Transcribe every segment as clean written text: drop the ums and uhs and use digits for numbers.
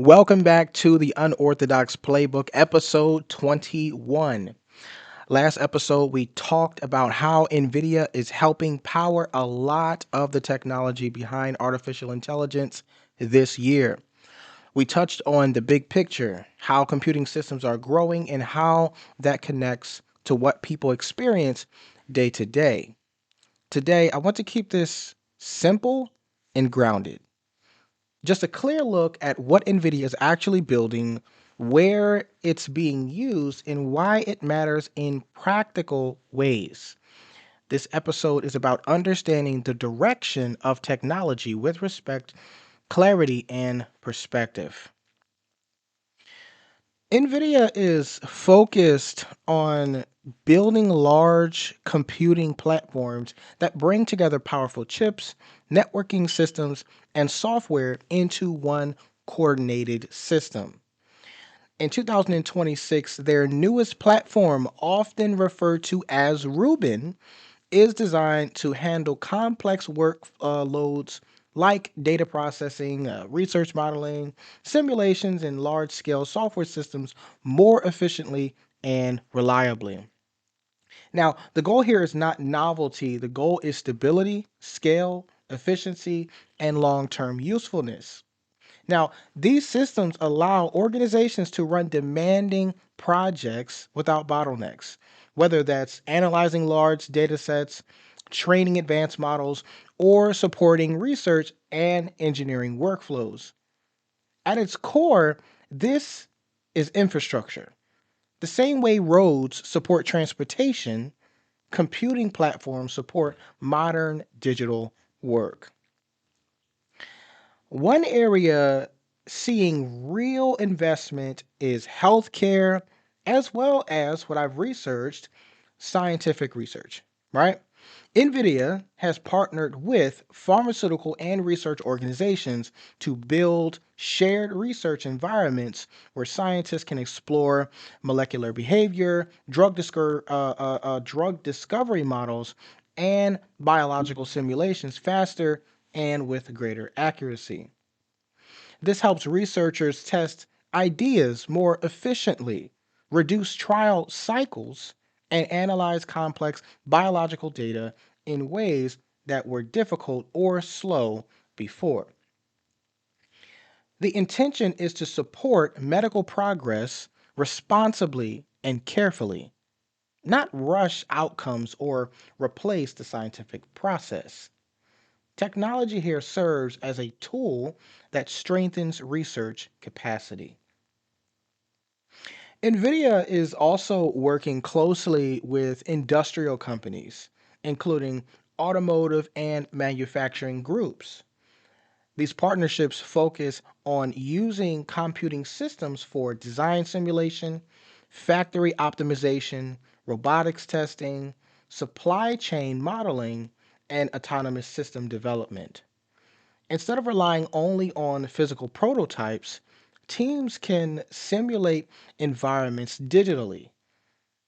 Welcome back to the Unorthodox Playbook, episode 21. Last episode, we talked about how NVIDIA is helping power a lot of the technology behind artificial intelligence this year. We touched on the big picture, how computing systems are growing, and how that connects to what people experience day to day. Today, I want to keep this simple and grounded. Just a clear look at what NVIDIA is actually building, where it's being used, and why it matters in practical ways. This episode is about understanding the direction of technology with respect, clarity, and perspective. NVIDIA is focused on building large computing platforms that bring together powerful chips, networking systems, and software into one coordinated system. In 2026, their newest platform, often referred to as Rubin, is designed to handle complex workloads like data processing, research modeling, simulations, and large scale software systems more efficiently and reliably. Now, the goal here is not novelty, the goal is stability, scale, efficiency, and long term usefulness. Now, these systems allow organizations to run demanding projects without bottlenecks, whether that's analyzing large data sets, training advanced models, or supporting research and engineering workflows. At its core, this is infrastructure. The same way roads support transportation, computing platforms support modern digital work. One area seeing real investment is healthcare, as well as what I've researched, scientific research, right? NVIDIA has partnered with pharmaceutical and research organizations to build shared research environments where scientists can explore molecular behavior, drug discovery models, and biological simulations faster and with greater accuracy. This helps researchers test ideas more efficiently, reduce trial cycles, and analyze complex biological data in ways that were difficult or slow before. The intention is to support medical progress responsibly and carefully, not rush outcomes or replace the scientific process. Technology here serves as a tool that strengthens research capacity. NVIDIA is also working closely with industrial companies, including automotive and manufacturing groups. These partnerships focus on using computing systems for design simulation, factory optimization, robotics testing, supply chain modeling, and autonomous system development. Instead of relying only on physical prototypes, teams can simulate environments digitally,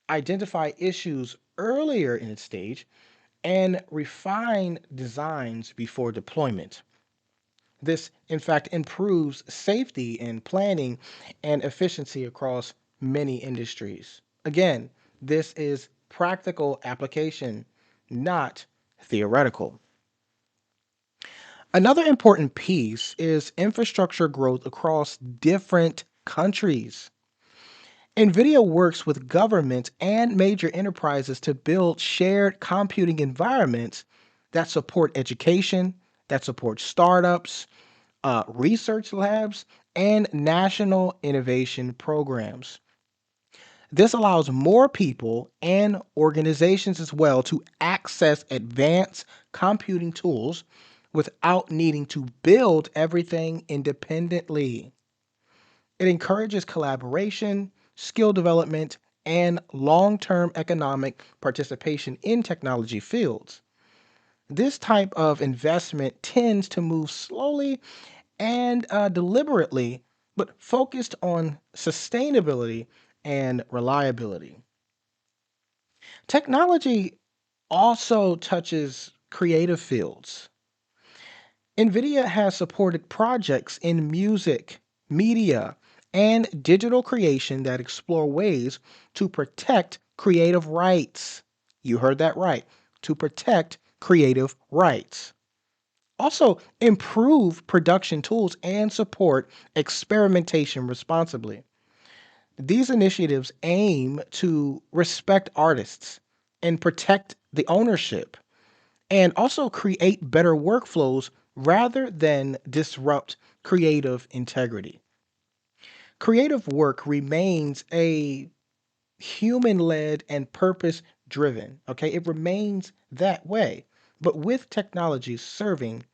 identify issues earlier in its stage, and refine designs before deployment. This, in fact, improves safety in planning and efficiency across many industries. Again, this is practical application, not theoretical. Another important piece is infrastructure growth across different countries. NVIDIA works with governments and major enterprises to build shared computing environments that support education, that support startups, research labs, and national innovation programs. This allows more people and organizations as well to access advanced computing tools without needing to build everything independently. It encourages collaboration, skill development, and long term economic participation in technology fields. This type of investment tends to move slowly and deliberately, but focused on sustainability and reliability. Technology also touches creative fields. NVIDIA has supported projects in music, media, and digital creation that explore ways to protect creative rights. You heard that right. To protect creative rights. Also, improve production tools and support experimentation responsibly. These initiatives aim to respect artists and protect the ownership and also create better workflows rather than disrupt creative integrity. Creative work remains a human led and purpose driven. Okay. It remains that way, but with technology serving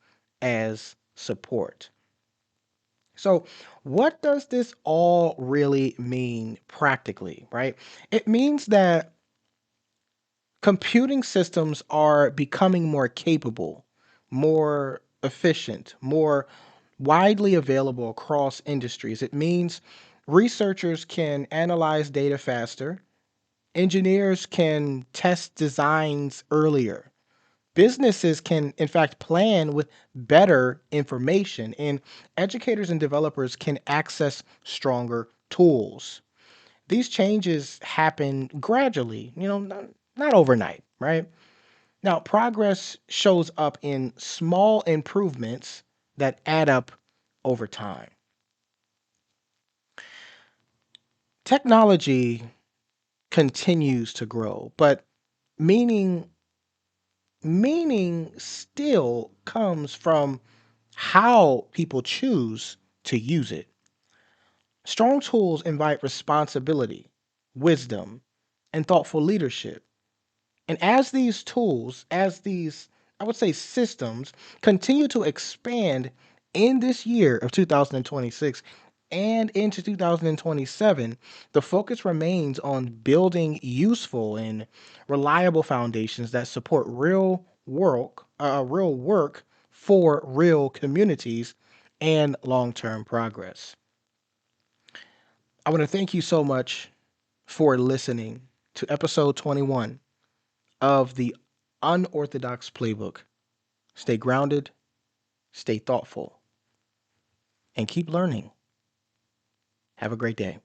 as support. So, what does this all really mean practically, right? It means that computing systems are becoming more capable, more efficient, more widely available across industries. It means researchers can analyze data faster, engineers can test designs earlier, businesses can, in fact, plan with better information, and educators and developers can access stronger tools. These changes happen gradually, not overnight, right? Now, progress shows up in small improvements that add up over time. Technology continues to grow, but meaning meaning still comes from how people choose to use it. Strong tools invite responsibility, wisdom, and thoughtful leadership. And as these, I would say, systems continue to expand in this year of 2026 and into 2027, the focus remains on building useful and reliable foundations that support real work for real communities and long-term progress. I want to thank you so much for listening to episode 21 of the Unorthodox Playbook. Stay grounded, stay thoughtful, and keep learning. Have a great day.